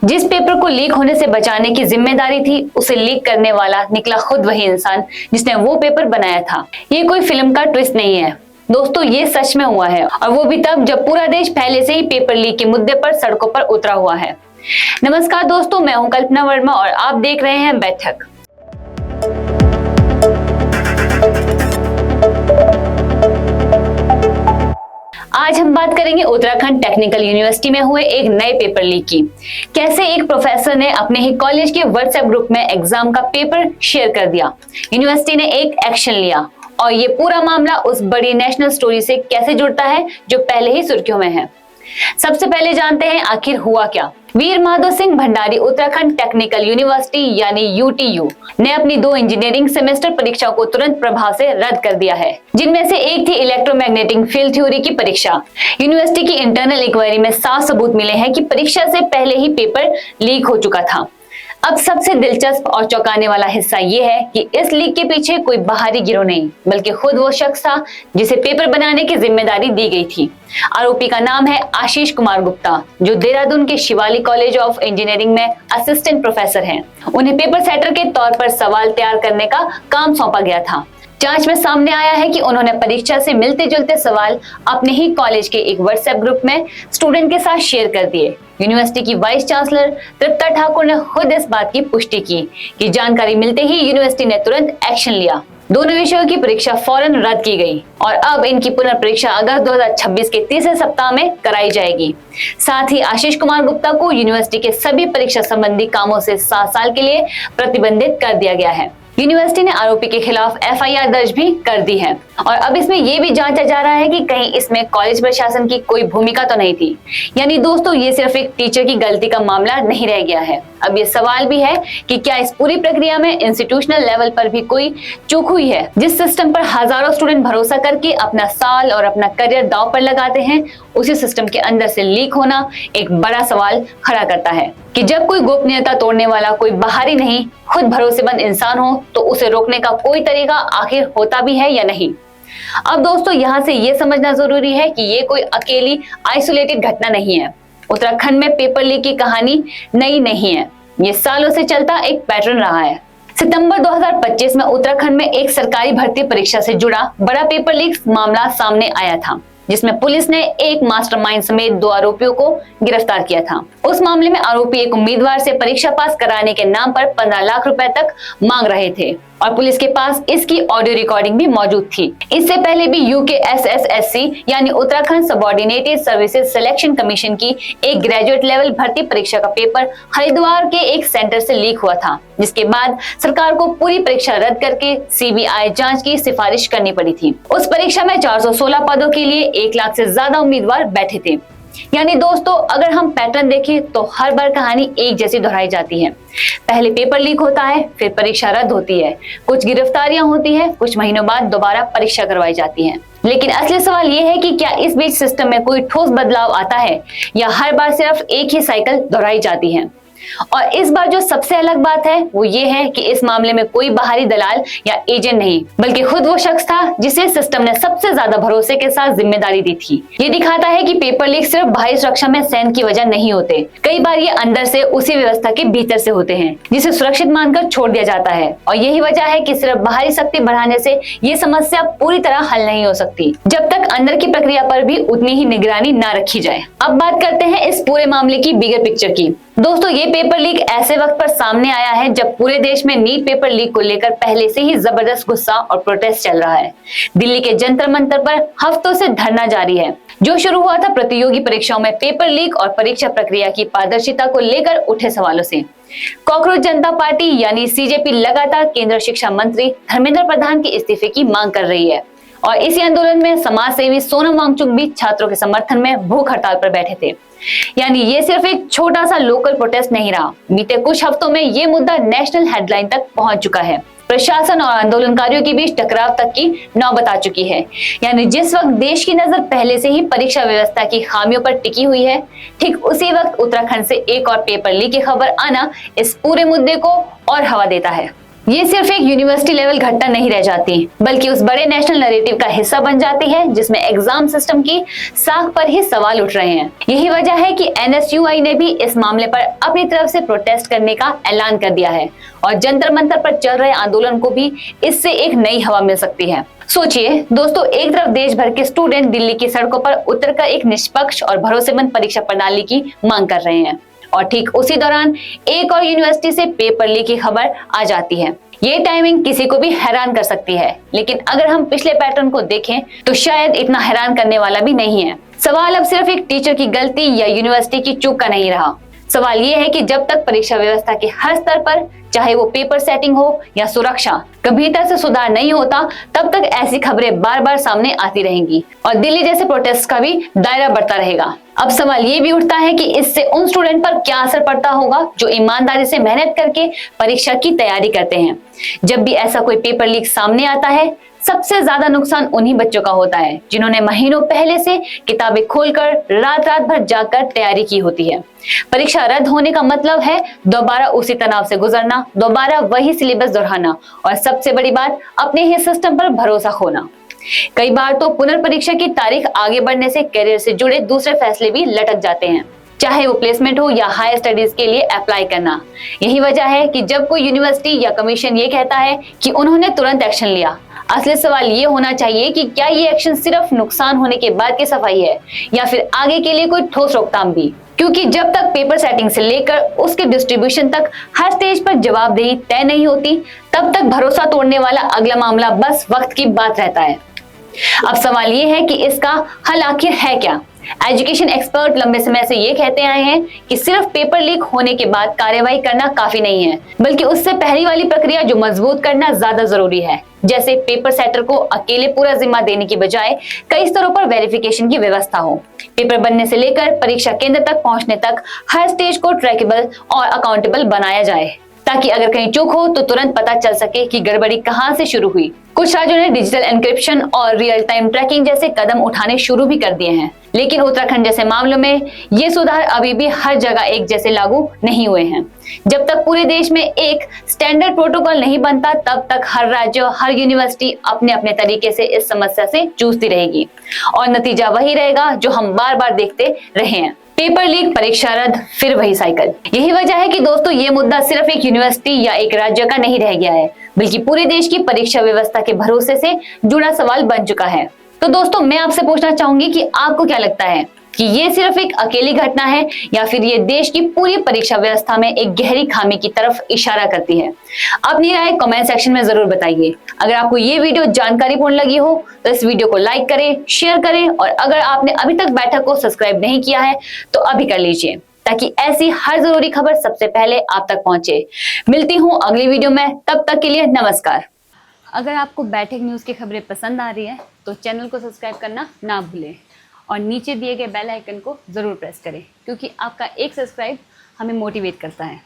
जिस पेपर को लीक होने से बचाने की जिम्मेदारी थी, उसे लीक करने वाला निकला खुद वही इंसान जिसने वो पेपर बनाया था। ये कोई फिल्म का ट्विस्ट नहीं है दोस्तों, ये सच में हुआ है, और वो भी तब जब पूरा देश पहले से ही पेपर लीक के मुद्दे पर सड़कों पर उतरा हुआ है। नमस्कार दोस्तों, मैं हूं कल्पना वर्मा और आप देख रहे हैं बैठक। आज हम बात करेंगे उत्तराखंड टेक्निकल यूनिवर्सिटी में हुए एक नए पेपर लीक की। कैसे एक प्रोफेसर ने अपने ही कॉलेज के व्हाट्सएप ग्रुप में एग्जाम का पेपर शेयर कर दिया, यूनिवर्सिटी ने एक एक्शन लिया, और ये पूरा मामला उस बड़ी नेशनल स्टोरी से कैसे जुड़ता है जो पहले ही सुर्खियों में है। सबसे पहले जानते हैं आखिर हुआ क्या। वीर माधव सिंह भंडारी उत्तराखंड टेक्निकल यूनिवर्सिटी यानी यूटीयू ने अपनी 2 इंजीनियरिंग सेमेस्टर परीक्षा को तुरंत प्रभाव से रद्द कर दिया है, जिनमें से एक थी इलेक्ट्रोमैग्नेटिक फील्ड थ्योरी की परीक्षा। यूनिवर्सिटी की इंटरनल इंक्वायरी में साफ सबूत मिले हैं कि परीक्षा से पहले ही पेपर लीक हो चुका था। अब सबसे दिलचस्प और चौंकाने वाला हिस्सा ये है कि इस लीक के पीछे कोई बाहरी गिरोह नहीं, बल्कि खुद वो शख्स था जिसे पेपर बनाने की जिम्मेदारी दी गई थी। आरोपी का नाम है आशीष कुमार गुप्ता, जो देहरादून के शिवालिक कॉलेज ऑफ इंजीनियरिंग में असिस्टेंट प्रोफेसर हैं। उन्हें पेपर सेटर के तौर पर सवाल तैयार करने का काम सौंपा गया था। जांच में सामने आया है कि उन्होंने परीक्षा से मिलते जुलते सवाल अपने ही कॉलेज के एक व्हाट्सएप ग्रुप में स्टूडेंट के साथ शेयर कर दिए। यूनिवर्सिटी की वाइस चांसलर तृप्ता ठाकुर ने खुद इस बात की पुष्टि की कि जानकारी मिलते ही यूनिवर्सिटी ने तुरंत एक्शन लिया। दोनों विषयों की परीक्षा फौरन रद्द की गई और अब इनकी पुनर्परीक्षा अगस्त 2026 के तीसरे सप्ताह में कराई जाएगी। साथ ही आशीष कुमार गुप्ता को यूनिवर्सिटी के सभी परीक्षा संबंधी कामों से 7 साल के लिए प्रतिबंधित कर दिया गया है। यूनिवर्सिटी ने आरोपी के खिलाफ एफआईआर दर्ज भी कर दी है और अब इसमें यह भी जांचा जा रहा है कि कहीं इसमें कॉलेज प्रशासन की कोई भूमिका तो नहीं थी। यानी दोस्तों, ये सिर्फ एक टीचर की गलती का मामला नहीं रह गया है। अब ये सवाल भी है कि क्या इस पूरी प्रक्रिया में इंस्टीट्यूशनल लेवल पर भी कोई चूक हुई है। जिस सिस्टम पर हजारों स्टूडेंट भरोसा करके अपना साल और अपना करियर दांव पर लगाते हैं, उसी सिस्टम के अंदर से लीक होना एक बड़ा सवाल खड़ा करता है कि जब कोई गोपनीयता तोड़ने वाला कोई बाहरी नहीं, खुद भरोसेमंद इंसान हो, तो उसे रोकने का कोई तरीका आखिर होता भी है या नहीं। अब दोस्तों, यहाँ से ये समझना जरूरी है कि ये कोई अकेली आइसोलेटेड घटना नहीं है। उत्तराखंड में पेपर लीक की कहानी नई नहीं है, ये सालों से चलता एक पैटर्न रहा है। सितंबर 2025 में उत्तराखंड में एक सरकारी भर्ती परीक्षा से जुड़ा बड़ा पेपर लीक मामला सामने आया था, जिसमें पुलिस ने एक मास्टरमाइंड समेत 2 आरोपियों को गिरफ्तार किया था। उस मामले में आरोपी एक उम्मीदवार से परीक्षा पास कराने के नाम पर 15 लाख रुपए तक मांग रहे थे और पुलिस के पास इसकी ऑडियो रिकॉर्डिंग भी मौजूद थी। इससे पहले भी यूकेएसएसएससी यानी Uttarakhand subordinated services selection commission की एक ग्रेजुएट लेवल भर्ती परीक्षा का पेपर हरिद्वार के एक सेंटर से लीक हुआ था, जिसके बाद सरकार को पूरी परीक्षा रद्द करके सीबीआई जांच की सिफारिश करनी पड़ी थी। उस परीक्षा में 416 पदों के लिए 1 लाख से ज्यादा उम्मीदवार बैठे थे। यानी दोस्तों, अगर हम पैटर्न देखें तो हर बार कहानी एक जैसी दोहराई जाती है। पहले पेपर लीक होता है, फिर परीक्षा रद्द होती है, कुछ गिरफ्तारियां होती है, कुछ महीनों बाद दोबारा परीक्षा करवाई जाती है। लेकिन असली सवाल यह है कि क्या इस बीच सिस्टम में कोई ठोस बदलाव आता है या हर बार सिर्फ एक ही साइकिल दोहराई जाती है। और इस बार जो सबसे अलग बात है वो ये है कि इस मामले में कोई बाहरी दलाल या एजेंट नहीं, बल्कि खुद वो शख्स था जिसे सिस्टम ने सबसे ज्यादा भरोसे के साथ जिम्मेदारी दी थी। ये दिखाता है कि पेपर लीक सिर्फ बाहरी सुरक्षा में सैन की वजह नहीं होते, कई बार ये अंदर से उसी व्यवस्था के भीतर से होते हैं, जिसे सुरक्षित मानकर छोड़ दिया जाता है। और यही वजह है कि सिर्फ बाहरी शक्ति बढ़ाने से ये समस्या पूरी तरह हल नहीं हो सकती, जब तक अंदर की प्रक्रिया पर भी उतनी ही निगरानी न रखी जाए। अब बात करते हैं इस पूरे मामले की बिगर पिक्चर की। दोस्तों, ये पेपर लीक ऐसे वक्त पर सामने आया है जब पूरे देश में नीट पेपर लीक को लेकर पहले से ही जबरदस्त गुस्सा और प्रोटेस्ट चल रहा है। दिल्ली के जंतर मंतर पर हफ्तों से धरना जारी है, जो शुरू हुआ था प्रतियोगी परीक्षाओं में पेपर लीक और परीक्षा प्रक्रिया की पारदर्शिता को लेकर उठे सवालों से। कॉकरोच जनता पार्टी यानी सीजेपी लगातार केंद्रीय शिक्षा मंत्री धर्मेंद्र प्रधान के इस्तीफे की मांग कर रही है और इसी आंदोलन में समाज सेवी सोनम वांगचुक भी छात्रों के समर्थन में भूख हड़ताल पर बैठे थे। यानी ये सिर्फ एक छोटा सा लोकल प्रोटेस्ट नहीं रहा, बीते कुछ हफ्तों में ये मुद्दा नेशनल हेडलाइन तक पहुंच चुका है। प्रशासन और आंदोलनकारियों के बीच टकराव तक की नौबत आ चुकी है। यानी जिस वक्त देश की नजर पहले से ही परीक्षा व्यवस्था की खामियों पर टिकी हुई है, ठीक उसी वक्त उत्तराखंड से एक और पेपर लीक की खबर आना इस पूरे मुद्दे को और हवा देता है। ये सिर्फ एक यूनिवर्सिटी लेवल घटना नहीं रह जाती, बल्कि उस बड़े नेशनल नैरेटिव का हिस्सा बन जाती है जिसमें एग्जाम सिस्टम की साख पर ही सवाल उठ रहे हैं। यही वजह है कि NSUI ने भी इस मामले पर अपनी तरफ से प्रोटेस्ट करने का ऐलान कर दिया है और जंतर मंतर पर चल रहे आंदोलन को भी इससे एक नई हवा मिल सकती है। सोचिए दोस्तों, एक तरफ देश भर के स्टूडेंट दिल्ली की सड़कों पर उतरकर एक निष्पक्ष और भरोसेमंद परीक्षा प्रणाली की मांग कर रहे हैं और ठीक उसी दौरान एक और यूनिवर्सिटी से पेपर लीक की खबर आ जाती है। ये टाइमिंग किसी को भी हैरान कर सकती है, लेकिन अगर हम पिछले पैटर्न को देखें तो शायद इतना हैरान करने वाला भी नहीं है। सवाल अब सिर्फ एक टीचर की गलती या यूनिवर्सिटी की चूक का नहीं रहा। सवाल ये है कि जब तक परीक्षा व्यवस्था के हर स्तर पर, चाहे वो पेपर सेटिंग हो या सुरक्षा, गंभीरता से सुधार नहीं होता, तब तक ऐसी खबरें बार बार सामने आती रहेंगी और दिल्ली जैसे प्रोटेस्ट का भी दायरा बढ़ता रहेगा। अब सवाल ये भी उठता है कि इससे उन स्टूडेंट पर क्या असर पड़ता होगा जो ईमानदारी से मेहनत करके परीक्षा की तैयारी करते हैं। जब भी ऐसा कोई पेपर लीक सामने आता है, सबसे ज्यादा नुकसान उन्हीं बच्चों का होता है जिन्होंने महीनों पहले से किताबें खोलकर रात रात भर जाकर तैयारी की होती है। परीक्षा रद्द होने का मतलब है दोबारा उसी तनाव से गुजरना, दोबारा वही सिलेबस दोहराना और सबसे बड़ी बात, अपने ही सिस्टम पर भरोसा खोना। कई बार तो पुनर्परीक्षा की तारीख आगे बढ़ने से करियर से जुड़े दूसरे फैसले भी लटक जाते हैं, चाहे वो प्लेसमेंट हो या हायर स्टडीज के लिए अप्लाई करना। यही वजह है कि जब कोई यूनिवर्सिटी या कमीशन ये कहता है कि उन्होंने तुरंत एक्शन लिया, असली सवाल ये होना चाहिए कि क्या ये एक्शन सिर्फ नुकसान होने के बाद की सफाई है या फिर आगे के लिए कोई ठोस रोकथाम भी। क्योंकि जब तक पेपर सेटिंग से लेकर उसके डिस्ट्रीब्यूशन तक हर स्टेज पर जवाबदेही तय नहीं होती, तब तक भरोसा तोड़ने वाला अगला मामला बस वक्त की बात रहता है। अब सवाल ये है कि इसका हल आखिर है क्या। एजुकेशन एक्सपर्ट लंबे समय से ये कहते आए हैं कि सिर्फ पेपर लीक होने के बाद कार्रवाई करना काफी नहीं है, बल्कि उससे पहली वाली प्रक्रिया जो मजबूत करना ज्यादा जरूरी है। जैसे पेपर सेटर को अकेले पूरा जिम्मा देने की बजाय कई स्तरों पर वेरिफिकेशन की व्यवस्था हो। पेपर बनने से लेकर परीक्षा केंद्र तक पहुंचने तक हर स्टेज को ट्रैकेबल और अकाउंटेबल बनाया जाए, ताकि अगर कहीं चूक हो तो तुरंत पता चल सके कि गड़बड़ी कहां से शुरू हुई। कुछ राज्यों ने डिजिटल एन्क्रिप्शन और रियल टाइम ट्रैकिंग जैसे कदम उठाने शुरू भी कर दिए हैं, लेकिन उत्तराखंड जैसे मामलों में ये सुधार अभी भी हर जगह एक जैसे लागू नहीं हुए हैं। जब तक पूरे देश में एक स्टैंडर्ड प्रोटोकॉल नहीं बनता, तब तक हर राज्य, हर यूनिवर्सिटी अपने अपने तरीके से इस समस्या से जूझती रहेगी और नतीजा वही रहेगा जो हम बार बार देखते रहे हैं। पेपर लीक, परीक्षा रद्द, फिर वही साइकिल। यही वजह है कि दोस्तों ये मुद्दा सिर्फ एक यूनिवर्सिटी या एक राज्य का नहीं रह गया है, बल्कि पूरे देश की परीक्षा व्यवस्था के भरोसे से जुड़ा सवाल बन चुका है। तो दोस्तों मैं आपसे पूछना चाहूंगी कि आपको क्या लगता है कि ये सिर्फ एक अकेली घटना है या फिर ये देश की पूरी परीक्षा व्यवस्था में एक गहरी खामी की तरफ इशारा करती है। अपनी राय कमेंट सेक्शन में जरूर बताइए। अगर आपको ये वीडियो जानकारीपूर्ण लगी हो तो इस वीडियो को लाइक करें, शेयर करें और अगर आपने अभी तक बैठक को सब्सक्राइब नहीं किया है तो अभी कर लीजिए, ताकि ऐसी हर जरूरी खबर सबसे पहले आप तक पहुंचे। मिलती हूँ अगली वीडियो में, तब तक के लिए नमस्कार। अगर आपको बैठक न्यूज़ की खबरें पसंद आ रही है तो चैनल को सब्सक्राइब करना ना भूलें और नीचे दिए गए बेल आइकन को ज़रूर प्रेस करें, क्योंकि आपका एक सब्सक्राइब हमें मोटिवेट करता है।